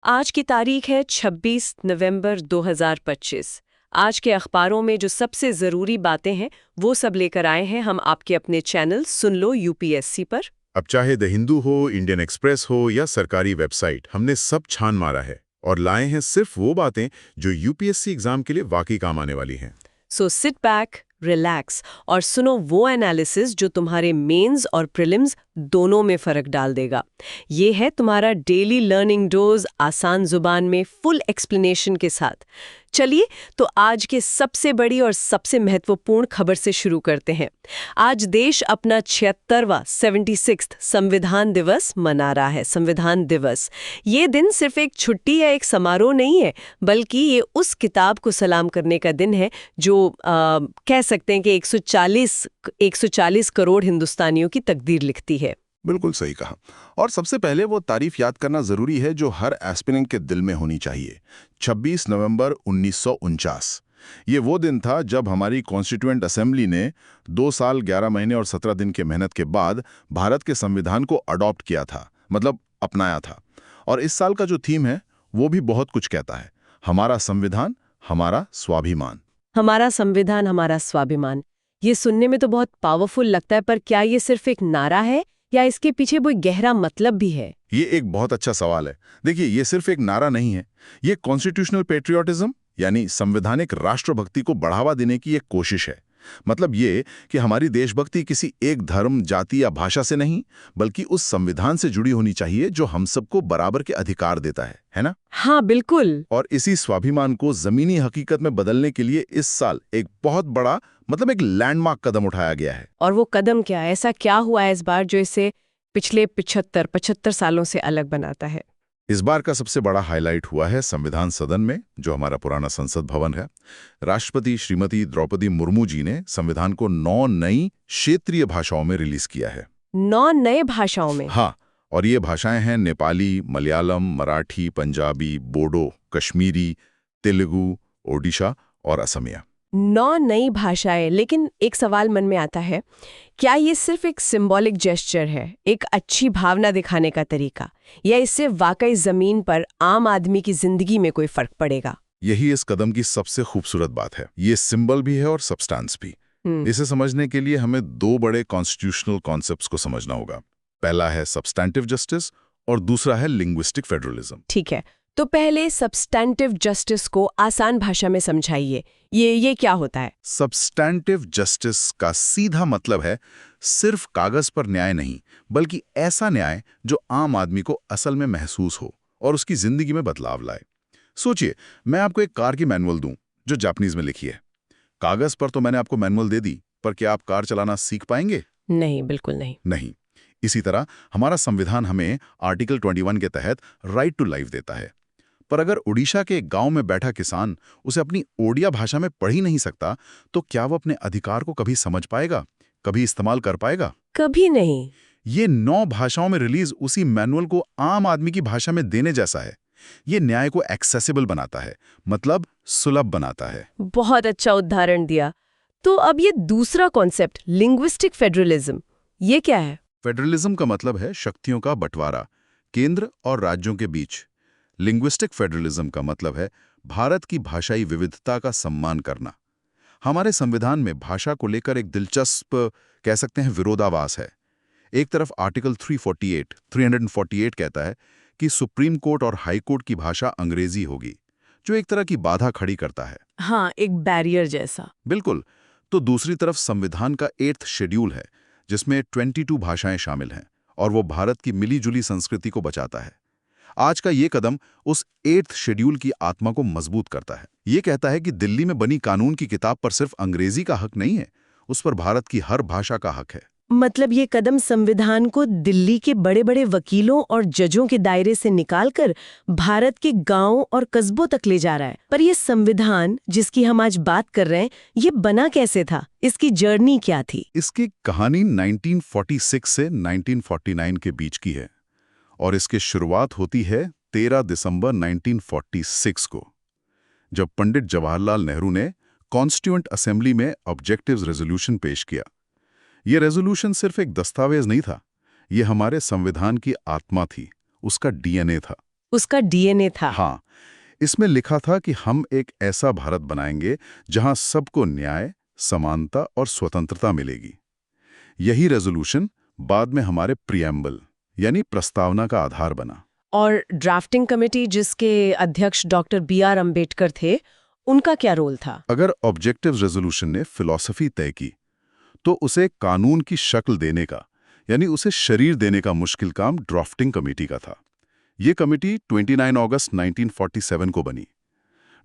आज की तारीख है 26 नवंबर 2025। आज के अखबारों में जो सबसे ज़रूरी बातें हैं वो सब लेकर आए हैं हम आपके अपने चैनल सुन लो यूपीएससी पर। अब चाहे द हिंदू हो, इंडियन एक्सप्रेस हो या सरकारी वेबसाइट, हमने सब छान मारा है और लाए हैं सिर्फ वो बातें जो यूपीएससी एग्जाम के लिए वाकई काम आने वाली हैं। सो सिट बैक, रिलैक्स और सुनो वो एनालिसिस जो तुम्हारे मेंस और प्रीलिम्स दोनों में फ़र्क डाल देगा। ये है तुम्हारा डेली लर्निंग डोज, आसान जुबान में फुल एक्सप्लेनेशन के साथ। चलिए तो आज के सबसे बड़ी और सबसे महत्वपूर्ण खबर से शुरू करते हैं। आज देश अपना 76वां 76th संविधान दिवस मना रहा है। संविधान दिवस ये दिन सिर्फ एक छुट्टी या एक समारोह नहीं है, बल्कि ये उस किताब को सलाम करने का दिन है जो कह सकते हैं कि 140 करोड़ हिंदुस्तानियों की तकदीर लिखती है। बिल्कुल सही कहा। और सबसे पहले वो तारीफ याद करना जरूरी है जो हर एस्पिरेंट के दिल में होनी चाहिए। 26 नवंबर 1949 ये वो दिन था जब हमारी कॉन्स्टिट्यूएंट असेंबली ने 2 साल 11 महीने और 17 दिन के मेहनत के बाद भारत के संविधान को अडॉप्ट किया था, मतलब अपनाया था। और इस साल का जो थीम है वो भी बहुत कुछ कहता है, हमारा संविधान हमारा स्वाभिमान। हमारा संविधान हमारा स्वाभिमान, ये सुनने में तो बहुत पावरफुल लगता है, पर क्या ये सिर्फ एक नारा है या इसके पीछे कोई गहरा मतलब भी है? ये एक बहुत अच्छा सवाल है। देखिए, ये सिर्फ एक नारा नहीं है, ये कॉन्स्टिट्यूशनल पेट्रियोटिज्म यानी संवैधानिक राष्ट्रभक्ति को बढ़ावा देने की एक कोशिश है। मतलब ये कि हमारी देशभक्ति किसी एक धर्म, जाति या भाषा से नहीं, बल्कि उस संविधान से जुड़ी होनी चाहिए जो हम सबको बराबर के अधिकार देता है ना? हाँ बिल्कुल। और इसी स्वाभिमान को जमीनी हकीकत में बदलने के लिए इस साल एक बहुत बड़ा, मतलब एक लैंडमार्क कदम उठाया गया है। और वो कदम क्या है? ऐसा क्या हुआ है इस बार जो इसे पिछले 75 सालों से अलग बनाता है? इस बार का सबसे बड़ा हाईलाइट हुआ है संविधान सदन में, जो हमारा पुराना संसद भवन है। राष्ट्रपति श्रीमती द्रौपदी मुर्मू जी ने संविधान को 9 नई क्षेत्रीय भाषाओं में रिलीज किया है। 9 नए भाषाओं में? हाँ, और ये भाषाएं हैं नेपाली, मलयालम, मराठी, पंजाबी, बोडो, कश्मीरी, तेलुगु, ओडिशा और असमिया। 9 नई भाषाएं। लेकिन एक सवाल मन में आता है, क्या ये सिर्फ एक सिंबॉलिक जेस्चर है, एक अच्छी भावना दिखाने का तरीका, या इससे वाकई जमीन पर आम आदमी की जिंदगी में कोई फर्क पड़ेगा? यही इस कदम की सबसे खूबसूरत बात है। ये सिंबल भी है और सब्सटेंस भी। इसे समझने के लिए हमें 2 बड़े कॉन्स्टिट्यूशनल कॉन्सेप्ट्स को समझना होगा। पहला है सब्सटैंटिव जस्टिस और दूसरा है लिंग्विस्टिक फेडरलिज्म। ठीक है, तो पहले सब्सटैंटिव जस्टिस को आसान भाषा में समझाइए। ये क्या होता है? सब्सटैंटिव जस्टिस का सीधा मतलब है सिर्फ कागज पर न्याय नहीं, बल्कि ऐसा न्याय जो आम आदमी को असल में महसूस हो और उसकी जिंदगी में बदलाव लाए। सोचिए, मैं आपको एक कार की मैनुअल दूं जो जापानीज में लिखी है। कागज पर तो मैंने आपको मैनुअल दे दी, पर क्या आप कार चलाना सीख पाएंगे? नहीं, बिल्कुल नहीं। नहीं। इसी तरह हमारा संविधान हमें आर्टिकल 21 के तहत राइट टू लाइफ देता है, पर अगर उड़ीसा के एक गांव में बैठा किसान उसे अपनी ओडिया भाषा में पढ़ ही नहीं सकता, तो क्या वो अपने अधिकार को कभी समझ पाएगा, कभी इस्तेमाल कर पाएगा? कभी नहीं। ये 9 भाषाओं में रिलीज उसी मैनुअल को आम आदमी की भाषा में देने जैसा है। ये न्याय को एक्सेसिबल बनाता है, मतलब सुलभ बनाता है। बहुत अच्छा उदाहरण दिया। तो अब ये दूसरा कॉन्सेप्ट लिंग्विस्टिक फेडरलिज्म, ये क्या है? फेडरलिज्म का मतलब है शक्तियों का बंटवारा, केंद्र और राज्यों के बीच। लिंग्विस्टिक फेडरलिज्म का मतलब है भारत की भाषाई विविधता का सम्मान करना। हमारे संविधान में भाषा को लेकर एक दिलचस्प, कह सकते हैं, विरोधाभास है। एक तरफ आर्टिकल 348 कहता है कि सुप्रीम कोर्ट और हाई कोर्ट की भाषा अंग्रेजी होगी, जो एक तरह की बाधा खड़ी करता है। हाँ, एक बैरियर जैसा। बिल्कुल। तो दूसरी तरफ संविधान का 8th शेड्यूल है, जिसमें 22 भाषाएं शामिल हैं, और वो भारत की मिली-जुली संस्कृति को बचाता है। आज का ये कदम उस 8th शेड्यूल की आत्मा को मजबूत करता है। ये कहता है कि दिल्ली में बनी कानून की किताब पर सिर्फ अंग्रेजी का हक नहीं है, उस पर भारत की हर भाषा का हक है। मतलब ये कदम संविधान को दिल्ली के बड़े-बड़े वकीलों और जजों के दायरे से निकालकर भारत के गांवों और कस्बों तक ले जा रहा है। पर ये संविधान जिसकी हम आज बात कर रहे हैं, ये बना कैसे था? इसकी जर्नी क्या थी? इसकी कहानी 1946 से 1949 के बीच की है, और इसकी शुरुआत होती है 13 दिसंबर 1946 को, जब पंडित जवाहरलाल नेहरू ने कॉन्स्टिट्यूएंट असेंबली में ऑब्जेक्टिव्स रेजोल्यूशन पेश किया। ये रेजोल्यूशन सिर्फ एक दस्तावेज नहीं था, ये हमारे संविधान की आत्मा थी, उसका डीएनए था। उसका डीएनए था। हाँ, इसमें लिखा था कि हम एक ऐसा भारत बनाएंगे जहां सबको न्याय, समानता और स्वतंत्रता मिलेगी। यही रेजोल्यूशन बाद में हमारे प्रिएम्बल यानी प्रस्तावना का आधार बना। और ड्राफ्टिंग कमेटी जिसके अध्यक्ष डॉक्टर बी.आर. अम्बेडकर थे, उनका क्या रोल था? अगर ऑब्जेक्टिव रेजोल्यूशन ने फिलॉसफी तय की तो उसे कानून की शक्ल देने का यानी उसे शरीर देने का मुश्किल काम ड्राफ्टिंग कमेटी का था। ये कमेटी 29 अगस्त 1947 को बनी।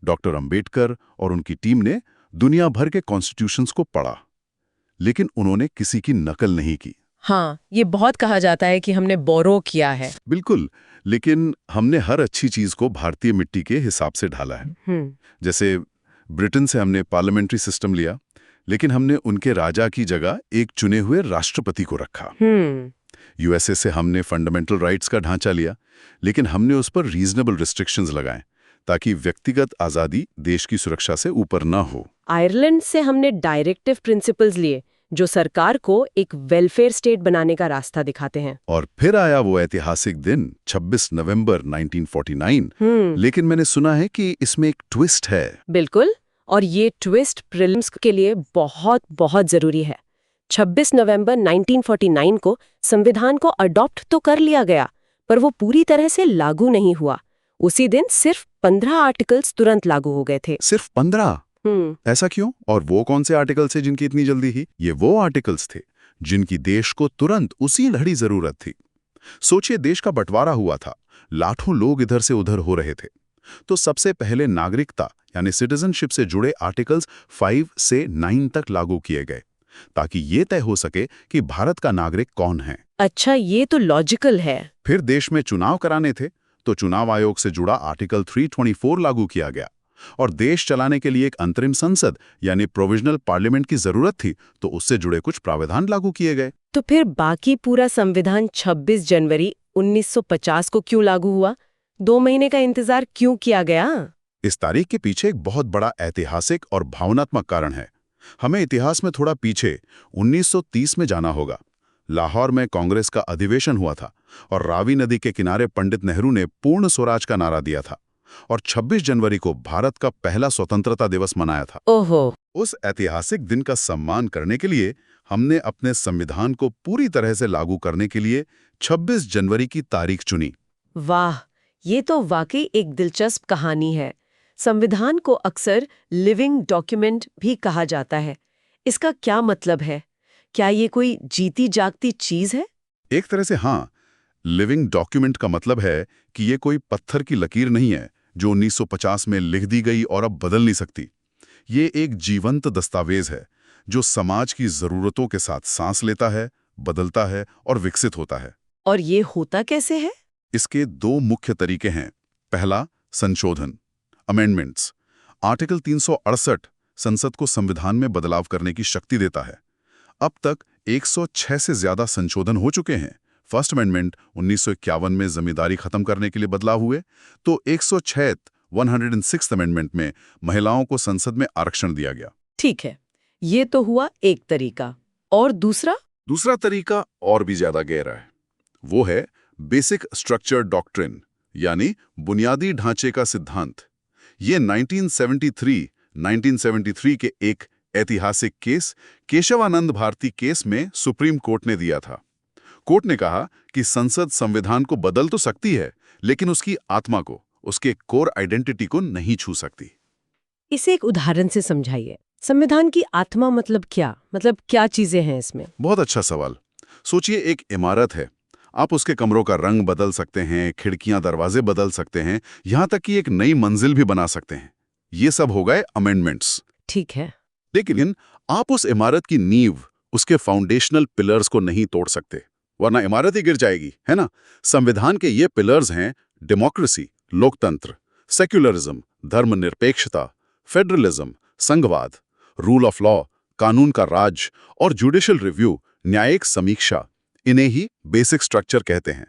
डॉक्टर अंबेडकर और उनकी टीम ने दुनिया भर के कॉन्स्टिट्यूशंस को पढ़ा, लेकिन उन्होंने किसी की नकल नहीं की। हाँ, ये बहुत कहा जाता है कि हमने बोरो किया है। बिल्कुल, लेकिन हमने हर अच्छी चीज को भारतीय मिट्टी के हिसाब से ढाला है। जैसे ब्रिटेन से हमने पार्लियामेंट्री सिस्टम लिया, लेकिन हमने उनके राजा की जगह एक चुने हुए राष्ट्रपति को रखा। यूएसए से हमने फंडामेंटल राइट्स का ढांचा लिया, लेकिन हमने उस पर रीजनेबल रिस्ट्रिक्शंस लगाए ताकि व्यक्तिगत आजादी देश की सुरक्षा से ऊपर ना हो। आयरलैंड से हमने डायरेक्टिव प्रिंसिपल्स लिए जो सरकार को एक वेलफेयर स्टेट बनाने का रास्ता दिखाते हैं। और फिर आया वो ऐतिहासिक दिन 26 नवंबर 1949। लेकिन मैंने सुना है कि इसमें एक ट्विस्ट है। बिल्कुल, और ये ट्विस्ट प्रीलिम्स के लिए बहुत बहुत जरूरी है। 26 नवंबर 1949 को संविधान को अडॉप्ट तो कर लिया गया, पर वो पूरी तरह से लागू नहीं हुआ। उसी दिन सिर्फ 15 आर्टिकल्स तुरंत लागू हो गए थे। सिर्फ 15? ऐसा क्यों? और वो कौन से आर्टिकल्स थे जिनकी इतनी जल्दी ही? ये वो आर्टिकल्स थे जिनकी देश को तुरंत उसी लड़ी जरूरत थी। सोचिए, देश का बंटवारा हुआ था, लाखों लोग इधर से उधर हो रहे थे। तो सबसे पहले नागरिकता यानी सिटीजनशिप से जुड़े आर्टिकल्स 5 से 9 तक लागू किए गए, ताकि ये तय हो सके कि भारत का नागरिक कौन है। अच्छा, ये तो लॉजिकल है। फिर देश में चुनाव कराने थे, तो चुनाव आयोग से जुड़ा आर्टिकल 324 लागू किया गया। और देश चलाने के लिए एक अंतरिम संसद यानी प्रोविजनल पार्लियामेंट की जरूरत थी, तो उससे जुड़े कुछ प्रावधान लागू किए गए। तो फिर बाकी पूरा संविधान 26 जनवरी 1950 को क्यों लागू हुआ? 2 महीने का इंतजार क्यों किया गया? इस तारीख के पीछे एक बहुत बड़ा ऐतिहासिक और भावनात्मक कारण है। हमें इतिहास में थोड़ा पीछे 1930 में जाना होगा। लाहौर में कांग्रेस का अधिवेशन हुआ था और रावी नदी के किनारे पंडित नेहरू ने पूर्ण स्वराज का नारा दिया था, और 26 जनवरी को भारत का पहला स्वतंत्रता दिवस मनाया था। ओहो! उस ऐतिहासिक दिन का सम्मान करने के लिए हमने अपने संविधान को पूरी तरह से लागू करने के लिए 26 जनवरी की तारीख चुनी। वाह, ये तो वाकई एक दिलचस्प कहानी है। संविधान को अक्सर लिविंग डॉक्यूमेंट भी कहा जाता है। इसका क्या मतलब है? क्या ये कोई जीती जागती चीज है? एक तरह से हाँ। लिविंग डॉक्यूमेंट का मतलब है कि ये कोई पत्थर की लकीर नहीं है जो 1950 में लिख दी गई और अब बदल नहीं सकती। ये एक जीवंत दस्तावेज है जो समाज की जरूरतों के साथ सांस लेता है, बदलता है और विकसित होता है। और ये होता कैसे है? इसके 2 मुख्य तरीके हैं। पहला, संशोधन, अमेंडमेंट्स। आर्टिकल 368 संसद को संविधान में बदलाव करने की शक्ति देता है। अब तक 106 से ज्यादा संशोधन हो चुके हैं। फर्स्ट अमेंडमेंट 1951 में जमींदारी खत्म करने के लिए बदलाव हुए, तो 106 अमेंडमेंट में महिलाओं को संसद में आरक्षण दिया गया। ठीक है, ये तो हुआ एक तरीका। और दूसरा? दूसरा तरीका और भी ज्यादा गहरा है। वो है बेसिक स्ट्रक्चर डॉक्ट्रिन यानी बुनियादी ढांचे का सिद्धांत। ये 1973 के एक ऐतिहासिक केस केशवानंद भारती केस में सुप्रीम कोर्ट ने दिया था। कोर्ट ने कहा कि संसद संविधान को बदल तो सकती है, लेकिन उसकी आत्मा को, उसके कोर आइडेंटिटी को नहीं छू सकती। इसे एक उदाहरण से समझाइए। संविधान की आत्मा मतलब क्या? मतलब क्या चीजें हैं इसमें? बहुत अच्छा सवाल। सोचिए, एक इमारत है। आप उसके कमरों का रंग बदल सकते हैं, खिड़कियां दरवाजे बदल सकते हैं, यहां तक कि एक नई मंजिल भी बना सकते हैं। ये सब हो गए अमेंडमेंट्स। ठीक है। लेकिन आप उस इमारत की नींव, उसके फाउंडेशनल पिलर्स को नहीं तोड़ सकते, वरना इमारत ही गिर जाएगी, है ना? संविधान के ये पिलर्स हैं डेमोक्रेसी, लोकतंत्र, सेक्युलरिज्म, धर्मनिरपेक्षता, फेडरलिज्म, संघवाद, रूल ऑफ लॉ, कानून का राज और जुडिशियल रिव्यू, न्यायिक समीक्षा। इन्हें ही बेसिक स्ट्रक्चर कहते हैं।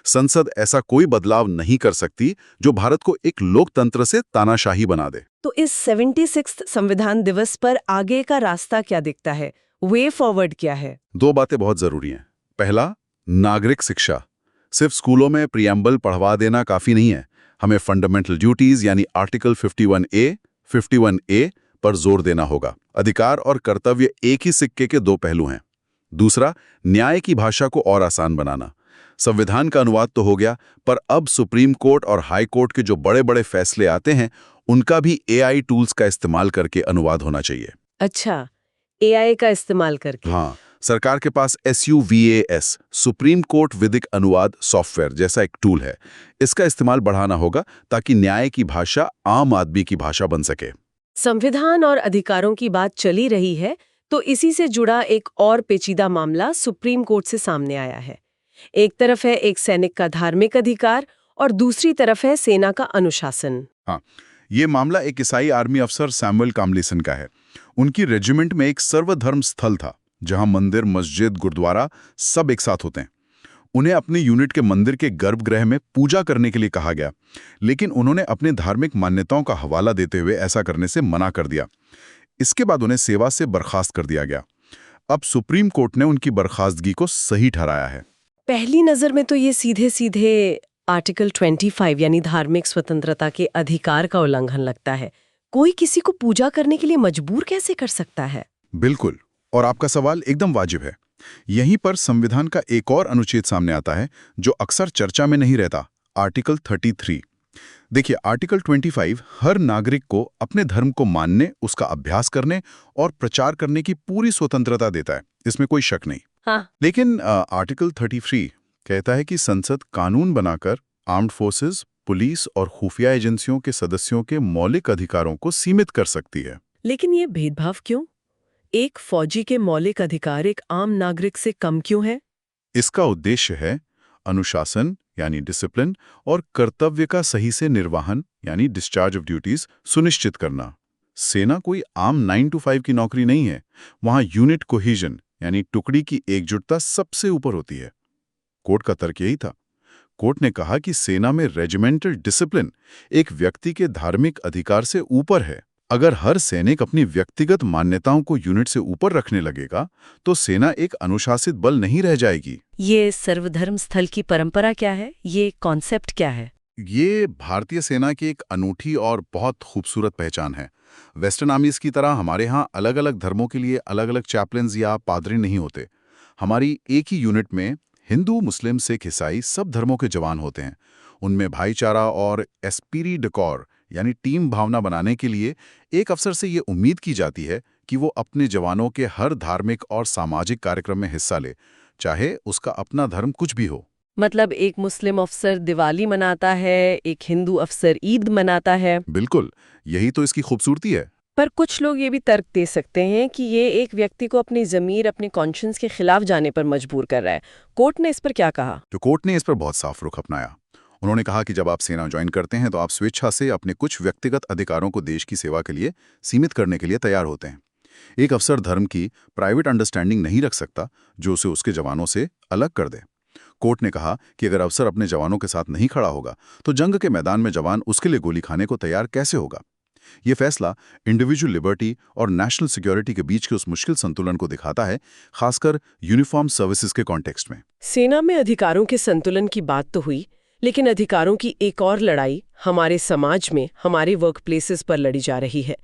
संसद ऐसा कोई बदलाव नहीं कर सकती जो भारत को एक लोकतंत्र से तानाशाही बना दे। तो इस 76 संविधान दिवस पर आगे का रास्ता क्या दिखता है? वे फॉरवर्ड क्या है? 2 बातें बहुत जरूरी हैं। पहला, नागरिक शिक्षा। सिर्फ स्कूलों में प्रियम्बल पढ़वा देना काफी नहीं है, हमें फंडामेंटल ड्यूटीज यानी आर्टिकल 51A पर जोर देना होगा। अधिकार और कर्तव्य एक ही सिक्के के दो पहलू हैं। दूसरा, न्याय की भाषा को और आसान बनाना। संविधान का अनुवाद तो हो गया, पर अब सुप्रीम कोर्ट और हाई कोर्ट के जो बड़े बड़े फैसले आते हैं उनका भी AI टूल्स का इस्तेमाल करके अनुवाद होना चाहिए। अच्छा, AI का इस्तेमाल करके। हाँ, सरकार के पास SUVAS सुप्रीम कोर्ट विधिक अनुवाद सॉफ्टवेयर जैसा एक टूल है। इसका इस्तेमाल बढ़ाना होगा ताकि न्याय की भाषा आम आदमी की भाषा बन सके। संविधान और अधिकारों की बात चली रही है तो इसी से जुड़ा एक और पेचीदा मामला सुप्रीम कोर्ट से सामने आया है। एक तरफ है एक सैनिक का धार्मिक अधिकार और दूसरी तरफ है सेना का अनुशासन। हाँ, ये मामला एक ईसाई आर्मी अफसर सैमुअल कामलिसन का है। उनकी रेजिमेंट में एक सर्वधर्म स्थल था जहां मंदिर, मस्जिद, गुरुद्वारा सब एक साथ होते हैं। उन्हें अपने यूनिट के मंदिर के गर्भगृह में पूजा करने के लिए कहा गया, लेकिन उन्होंने अपने धार्मिक मान्यताओं का हवाला देते हुए ऐसा करने से मना कर दिया। इसके बाद उन्हें सेवा से बर्खास्त कर दिया गया। अब सुप्रीम कोर्ट ने उनकी बर्खास्तगी को सही ठहराया है। पहली नजर में तो ये सीधे सीधे आर्टिकल 25 यानी धार्मिक स्वतंत्रता के अधिकार का उल्लंघन लगता है। कोई किसी को पूजा करने के लिए मजबूर कैसे कर सकता है? बिल्कुल, और आपका सवाल एकदम वाजिब है। यहीं पर संविधान का एक और अनुच्छेद सामने आता है जो अक्सर चर्चा में नहीं रहता, आर्टिकल 33। देखिए, आर्टिकल 25 हर नागरिक को अपने धर्म को मानने, उसका अभ्यास करने और प्रचार करने की पूरी स्वतंत्रता देता है, इसमें कोई शक नहीं। हाँ। लेकिन आर्टिकल 33 कहता है कि संसद कानून बनाकर आर्म्ड फोर्सेस, पुलिस और खुफिया एजेंसियों के सदस्यों के मौलिक अधिकारों को सीमित कर सकती है। लेकिन ये भेदभाव क्यों? एक फौजी के मौलिक अधिकार एक आम नागरिक से कम क्यों है? इसका उद्देश्य है अनुशासन यानी डिसिप्लिन और कर्तव्य का सही से निर्वहन यानी डिस्चार्ज ऑफ ड्यूटीज सुनिश्चित करना। सेना कोई आम 9 to 5 की नौकरी नहीं है। वहां यूनिट कोहीजन यानी टुकड़ी की एकजुटता सबसे ऊपर होती है। कोर्ट का तर्क यही था। कोर्ट ने कहा कि सेना में रेजिमेंटल डिसिप्लिन एक व्यक्ति के धार्मिक अधिकार से ऊपर है। अगर हर सैनिक अपनी व्यक्तिगत मान्यताओं को यूनिट से ऊपर रखने लगेगा तो सेना एक अनुशासित बल नहीं रह जाएगी। ये सर्वधर्म स्थल की परंपरा क्या है? ये कॉन्सेप्ट क्या है? ये भारतीय सेना की एक अनूठी और बहुत खूबसूरत पहचान है। वेस्टर्न आर्मीज की तरह हमारे यहाँ अलग अलग धर्मों के लिए अलग अलग चैपलेंस या पादरी नहीं होते। हमारी एक ही यूनिट में हिंदू, मुस्लिम, सिख, ईसाई सब धर्मों के जवान होते हैं। उनमें भाईचारा और एस्पिरी डिकॉर यानी टीम भावना बनाने के लिए एक अफसर से ये उम्मीद की जाती है कि वो अपने जवानों के हर धार्मिक और सामाजिक कार्यक्रम में हिस्सा ले, चाहे उसका अपना धर्म कुछ भी हो। मतलब एक मुस्लिम अफसर दिवाली मनाता है, एक हिंदू अफसर ईद मनाता है। बिल्कुल, यही तो इसकी खूबसूरती है। पर कुछ लोग ये भी तर्क दे सकते हैं कि ये एक व्यक्ति को अपनी ज़मीर, अपने कॉन्शियंस के खिलाफ जाने पर मजबूर कर रहा है। कोर्ट ने इस पर क्या कहा? तो कोर्ट ने इस पर बहुत साफ रुख अपनाया। उन्होंने कहा कि जब आप सेना ज्वाइन करते हैं तो आप स्वेच्छा से अपने कुछ व्यक्तिगत अधिकारों को देश की सेवा के लिए सीमित करने के लिए तैयार होते हैं। एक अफसर धर्म की प्राइवेट अंडरस्टैंडिंग नहीं रख सकता जो उसे उसके जवानों से अलग कर दे। कोर्ट ने कहा कि अगर अफसर अपने जवानों के साथ नहीं खड़ा होगा तो जंग के मैदान में जवान उसके लिए गोली खाने को तैयार कैसे होगा। ये फैसला इंडिविजुअल लिबर्टी और नेशनल सिक्योरिटी के बीच के उस मुश्किल संतुलन को दिखाता है, खासकर यूनिफॉर्म सर्विसेज के कॉन्टेक्स्ट में। सेना में अधिकारों के संतुलन की बात तो हुई, लेकिन अधिकारों की एक और लड़ाई हमारे समाज में, हमारे वर्क प्लेसेस पर लड़ी जा रही है।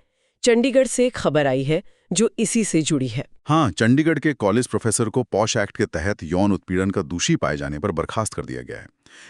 चंडीगढ़ से एक खबर आई है जो इसी से जुड़ी है। हाँ, चंडीगढ़ के कॉलेज प्रोफेसर को पॉश एक्ट के तहत यौन उत्पीड़न का दोषी पाए जाने पर बर्खास्त कर दिया गया है।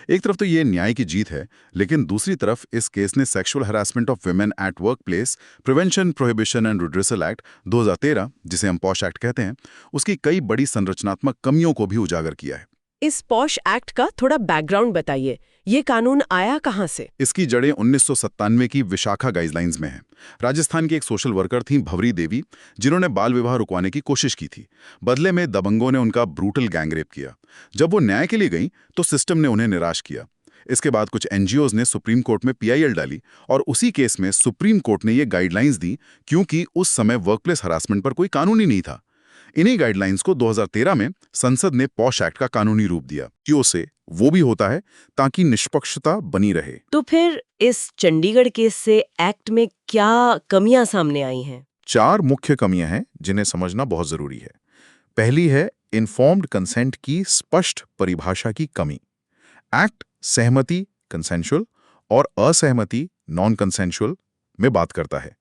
एक तरफ तो ये न्याय की जीत है, लेकिन दूसरी तरफ इस केस ने sexual harassment of women at work place prevention, prohibition and redressal act 2013, जिसे हम पॉश एक्ट कहते हैं, उसकी कई बड़ी संरचनात्मक कमियों को भी उजागर किया है। इस पॉश एक्ट का थोड़ा बैकग्राउंड बताइए। ये कानून आया कहाँ से? इसकी जड़ें 1997 की विशाखा गाइडलाइंस में हैं। राजस्थान की एक सोशल वर्कर थी भवरी देवी, जिन्होंने बाल विवाह रुकवाने की कोशिश की थी। बदले में दबंगों ने उनका ब्रूटल गैंगरेप किया। जब वो न्याय के लिए गई तो सिस्टम ने उन्हें निराश किया। इसके बाद कुछ एनजीओज ने सुप्रीम कोर्ट में PIL डाली और उसी केस में सुप्रीम कोर्ट ने ये गाइडलाइंस दी, क्योंकि उस समय वर्कप्लेस हरासमेंट पर कोई कानून ही नहीं था। इन्हीं गाइडलाइंस को 2013 में संसद ने पॉश एक्ट का कानूनी रूप दिया। क्यों से वो भी होता है ताकि निष्पक्षता बनी रहे। तो फिर इस चंडीगढ़ केस से एक्ट में क्या कमियां सामने आई हैं? 4 मुख्य कमियां हैं जिन्हें समझना बहुत जरूरी है। पहली है इन्फॉर्म्ड कंसेंट की स्पष्ट परिभाषा की कमी। एक्ट सहमति कंसेंशुअल और असहमति नॉन कंसेंशुअल में बात करता है,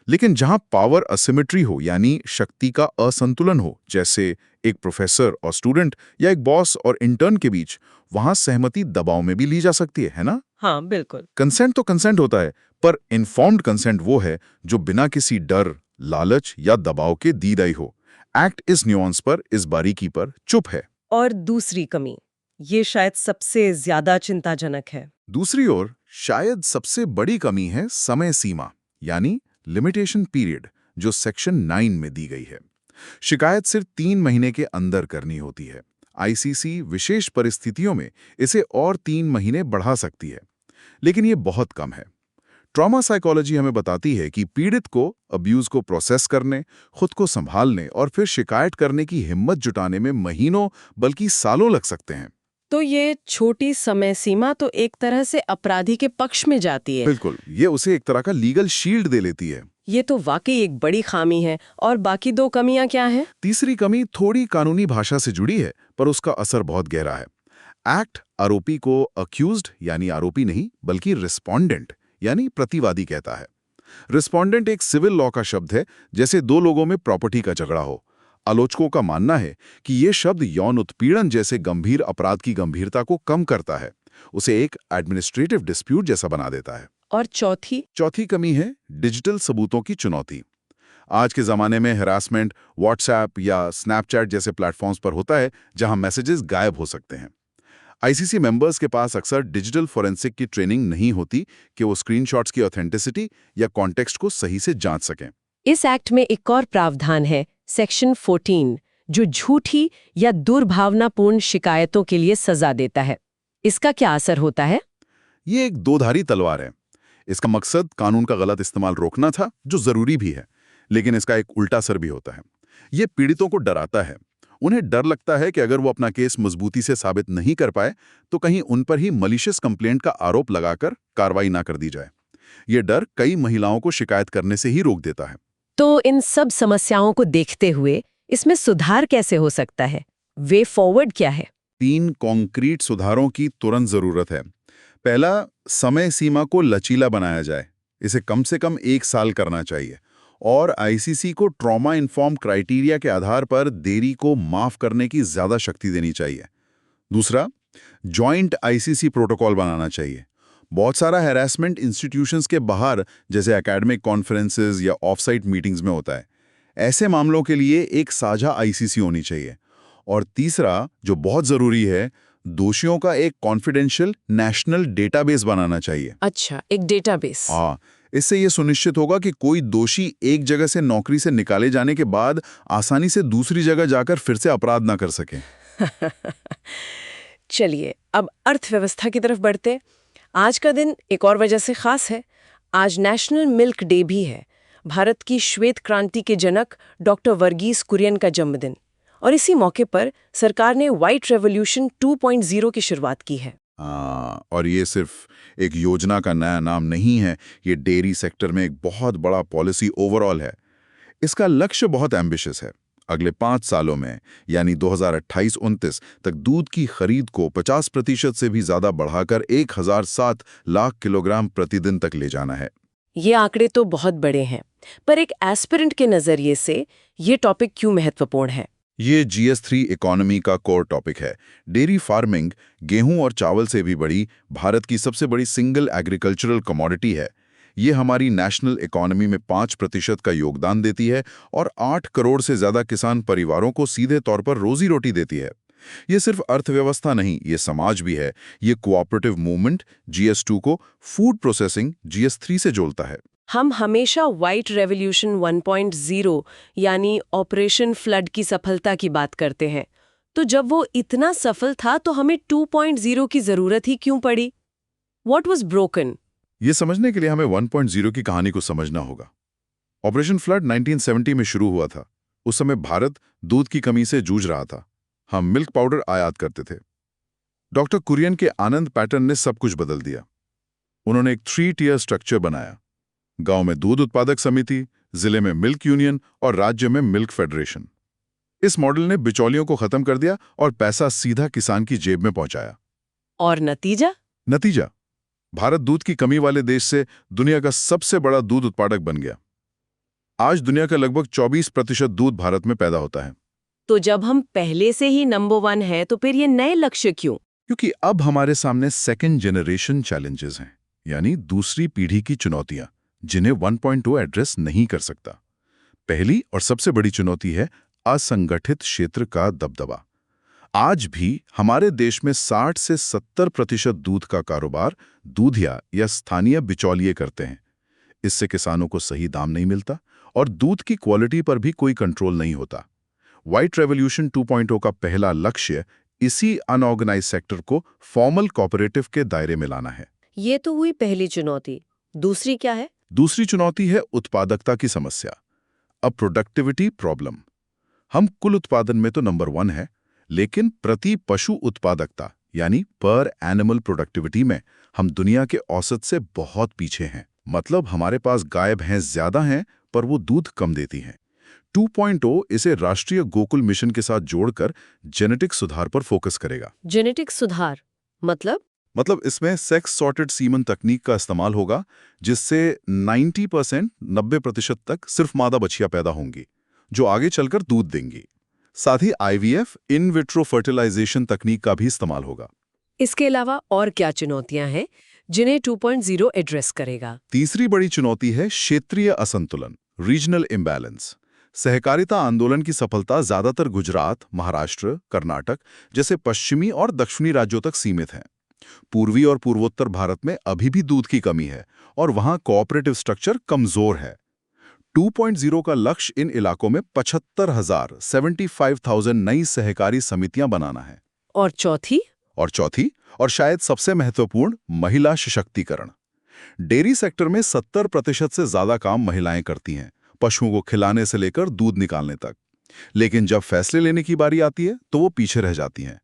लेकिन जहां पावर असिमेट्री हो यानी शक्ति का असंतुलन हो, जैसे एक प्रोफेसर और स्टूडेंट या एक बॉस और इंटर्न के बीच, वहां सहमति दबाव में भी ली जा सकती है ना? हाँ, बिल्कुल। कंसेंट तो कंसेंट होता है, पर इन्फॉर्म्ड कंसेंट वो है जो बिना किसी डर, लालच या दबाव के दी गई हो। एक्ट इस न्यूआंस पर, इस बारीकी पर चुप है। और दूसरी कमी, ये शायद सबसे ज्यादा चिंताजनक है। दूसरी ओर शायद सबसे बड़ी कमी है समय सीमा यानी लिमिटेशन पीरियड, जो सेक्शन 9 में दी गई है। शिकायत सिर्फ 3 महीने के अंदर करनी होती है। आईसीसी विशेष परिस्थितियों में इसे और 3 महीने बढ़ा सकती है, लेकिन ये बहुत कम है। ट्रॉमा साइकोलॉजी हमें बताती है कि पीड़ित को अब्यूज को प्रोसेस करने, खुद को संभालने और फिर शिकायत करने की हिम्मत जुटाने में महीनों बल्कि सालों लग सकते हैं। तो ये छोटी समय सीमा तो एक तरह से अपराधी के पक्ष में जाती है। बिल्कुल, ये उसे एक तरह का लीगल शील्ड दे लेती है। ये तो वाकई एक बड़ी खामी है। और बाकी 2 कमियां क्या हैं? तीसरी कमी थोड़ी कानूनी भाषा से जुड़ी है, पर उसका असर बहुत गहरा है। एक्ट आरोपी को अक्यूज्ड यानी आरोपी नहीं बल्कि रिस्पोंडेंट यानी प्रतिवादी कहता है। रिस्पोंडेंट एक सिविल लॉ का शब्द है, जैसे 2 लोगों में प्रॉपर्टी का झगड़ा हो। आलोचकों का मानना है कि ये शब्द यौन उत्पीड़न जैसे गंभीर अपराध की गंभीरता को कम करता है, उसे एक एडमिनिस्ट्रेटिव डिस्प्यूट जैसा बना देता है। और चौथी कमी है डिजिटल सबूतों की चुनौती। आज के जमाने में हैरासमेंट व्हाट्सएप या स्नैपचैट जैसे प्लेटफॉर्म्स पर होता है, जहां मैसेजेस गायब हो सकते हैं। आईसीसी मेंबर्स के पास अक्सर डिजिटल फोरेंसिक की ट्रेनिंग नहीं होती कि वो स्क्रीनशॉट्स की ऑथेंटिसिटी या कॉन्टेक्स्ट को सही से जांच सकें। इस एक्ट में एक और प्रावधान है, सेक्शन 14, जो झूठी या दुर्भावनापूर्ण शिकायतों के लिए सजा देता है। इसका क्या असर होता है? ये एक दोधारी तलवार है। इसका मकसद कानून का गलत इस्तेमाल रोकना था, जो जरूरी भी है, लेकिन इसका एक उल्टा असर भी होता है। ये पीड़ितों को डराता है। उन्हें डर लगता है कि अगर वो अपना केस मजबूती से साबित नहीं कर पाए तो कहीं उन पर ही मलिशियस कंप्लेंट का आरोप लगाकर कार्रवाई ना कर दी जाए। ये डर कई महिलाओं को शिकायत करने से ही रोक देता है। तो इन सब समस्याओं को देखते हुए इसमें सुधार कैसे हो सकता है? वे फॉरवर्ड क्या है? 3 कॉन्क्रीट सुधारों की तुरंत जरूरत है। पहला, समय सीमा को लचीला बनाया जाए। इसे कम से कम 1 साल करना चाहिए और आईसीसी को ट्रॉमा इन्फॉर्म क्राइटेरिया के आधार पर देरी को माफ करने की ज्यादा शक्ति देनी चाहिए। दूसरा, जॉइंट आईसीसी प्रोटोकॉल बनाना चाहिए। बहुत सारा हैरेसमेंट इंस्टीट्यूशंस के बाहर, जैसे एकेडमिक कॉन्फ्रेंसेस या ऑफ-साइट मीटिंग्स में होता है। ऐसे मामलों के लिए एक साझा आईसीसी होनी चाहिए। और तीसरा, जो बहुत जरूरी है, दोषियों का एक कॉन्फिडेंशियल नेशनल डेटाबेस बनाना चाहिए। अच्छा, एक डेटाबेस। हाँ, इससे ये सुनिश्चित होगा कि कोई दोषी एक जगह से नौकरी से निकाले जाने के बाद आसानी से दूसरी जगह जाकर फिर से अपराध ना कर सके। चलिए, अब अर्थव्यवस्था की तरफ बढ़ते। आज का दिन एक और वजह से खास है। आज नेशनल मिल्क डे भी है, भारत की श्वेत क्रांति के जनक डॉक्टर वर्गीस कुरियन का जन्मदिन। और इसी मौके पर सरकार ने व्हाइट रेवोल्यूशन 2.0 की शुरुआत की है। और ये सिर्फ एक योजना का नया नाम नहीं है, ये डेयरी सेक्टर में एक बहुत बड़ा पॉलिसी ओवरऑल है। इसका लक्ष्य बहुत एम्बिशियस है। अगले 5 सालों में यानी 2028-29 तक दूध की खरीद को 50% से भी ज्यादा बढ़ाकर 1007 लाख किलोग्राम प्रतिदिन तक ले जाना है। ये आंकड़े तो बहुत बड़े हैं, पर एक एस्पिरेंट के नजरिए से ये टॉपिक क्यों महत्वपूर्ण है? ये GS3 इकोनॉमी का कोर टॉपिक है। डेयरी फार्मिंग गेहूं और चावल से भी बड़ी भारत की सबसे बड़ी सिंगल एग्रीकल्चरल कमोडिटी है। ये हमारी नेशनल इकोनॉमी में 5% का योगदान देती है और 8 करोड़ से ज्यादा किसान परिवारों को सीधे तौर पर रोजी रोटी देती है। ये सिर्फ अर्थव्यवस्था नहीं, ये समाज भी है। ये कोऑपरेटिव मूवमेंट GS2 को फूड प्रोसेसिंग GS3 से जोड़ता है। हम हमेशा व्हाइट रेवोल्यूशन 1.0 यानी ऑपरेशन फ्लड की सफलता की बात करते हैं। तो जब वो इतना सफल था तो हमें 2.0 की जरूरत ही क्यों पड़ी? What was broken? ये समझने के लिए हमें 1.0 की कहानी को समझना होगा। ऑपरेशन फ्लड 1970 में शुरू हुआ था। उस समय भारत दूध की कमी से जूझ रहा था। हम मिल्क पाउडर आयात करते थे। डॉक्टर कुरियन के आनंद पैटर्न ने सब कुछ बदल दिया। उन्होंने एक 3 टियर स्ट्रक्चर बनाया। गांव में दूध उत्पादक समिति, जिले में मिल्क यूनियन और राज्य में मिल्क फेडरेशन। इस मॉडल ने बिचौलियों को खत्म कर दिया और पैसा सीधा किसान की जेब में पहुंचाया। और नतीजा? नतीजा, भारत दूध की कमी वाले देश से दुनिया का सबसे बड़ा दूध उत्पादक बन गया। आज दुनिया का लगभग 24% दूध भारत में पैदा होता है। तो जब हम पहले से ही नंबर 1 है तो फिर ये नए लक्ष्य क्यों? क्योंकि अब हमारे सामने सेकेंड जनरेशन चैलेंजेस हैं, यानी दूसरी पीढ़ी की चुनौतियां, जिन्हें 1.0 एड्रेस नहीं कर सकता। पहली और सबसे बड़ी चुनौती है असंगठित क्षेत्र का दबदबा। आज भी हमारे देश में 60 से 70% दूध का कारोबार दूधिया या स्थानीय बिचौलिए करते हैं। इससे किसानों को सही दाम नहीं मिलता और दूध की क्वालिटी पर भी कोई कंट्रोल नहीं होता। व्हाइट रेवोल्यूशन 2.0 का पहला लक्ष्य इसी अनऑर्गेनाइज सेक्टर को फॉर्मल कोऑपरेटिव के दायरे में लाना है। ये तो हुई पहली चुनौती। दूसरी क्या है? दूसरी चुनौती है उत्पादकता की समस्या, अब प्रोडक्टिविटी प्रॉब्लम। हम कुल उत्पादन में तो नंबर 1 है, लेकिन प्रति पशु उत्पादकता यानी पर एनिमल प्रोडक्टिविटी में हम दुनिया के औसत से बहुत पीछे हैं। मतलब हमारे पास गाय भैंस ज्यादा हैं पर वो दूध कम देती हैं। 2.0 इसे राष्ट्रीय गोकुल मिशन के साथ जोड़कर जेनेटिक सुधार पर फोकस करेगा। जेनेटिक सुधार मतलब इसमें सेक्स सॉर्टेड सीमन तकनीक का इस्तेमाल होगा, जिससे 90% तक सिर्फ मादा बछिया पैदा होंगी, जो आगे चलकर दूध देंगी। साथ ही IVF इन विट्रो फर्टिलाइजेशन तकनीक का भी इस्तेमाल होगा। इसके अलावा और क्या चुनौतियां हैं जिन्हें 2.0 एड्रेस करेगा? तीसरी बड़ी चुनौती है क्षेत्रीय असंतुलन, रीजनल इम्बैलेंस। सहकारिता आंदोलन की सफलता ज्यादातर गुजरात, महाराष्ट्र, कर्नाटक जैसे पश्चिमी और दक्षिणी राज्यों तक सीमित है। पूर्वी और पूर्वोत्तर भारत में अभी भी दूध की कमी है और वहां कोऑपरेटिव स्ट्रक्चर कमजोर है। 2.0 का लक्ष्य इन इलाकों में 75,000 नई सहकारी समितियां बनाना है। और चौथी और शायद सबसे महत्वपूर्ण, महिला सशक्तिकरण। डेयरी सेक्टर में 70% से ज्यादा काम महिलाएं करती हैं, पशुओं को खिलाने से लेकर दूध निकालने तक। लेकिन जब फैसले लेने की बारी आती है तो वो पीछे रह जाती हैं।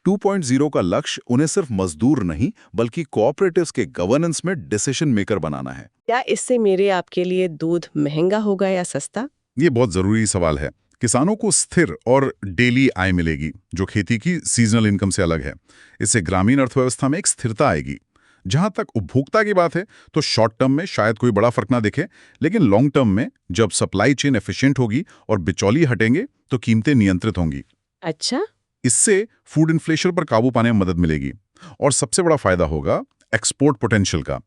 2.0 का लक्ष्य उन्हें सिर्फ मजदूर नहीं बल्कि कोऑपरेटिव्स के गवर्नेंस में डिसीजन मेकर बनाना है। क्या इससे मेरे आपके लिए दूध महंगा होगा या सस्ता? ये बहुत जरूरी सवाल है। किसानों को स्थिर और डेली आय मिलेगी, जो खेती की सीजनल इनकम से अलग है। इससे ग्रामीण अर्थव्यवस्था में एक स्थिरता आएगी। जहां तक उपभोक्ता की बात है तो शॉर्ट टर्म में शायद कोई बड़ा फर्क ना दिखे, लेकिन लॉन्ग टर्म में जब सप्लाई चेन एफिशिएंट होगी और बिचौली हटेंगे तो कीमतें नियंत्रित होंगी। अच्छा, इससे फूड इन्फ्लेशन पर काबू पाने में मदद मिलेगी और सबसे बड़ा फायदा होगा एक्सपोर्ट पोटेंशियल का।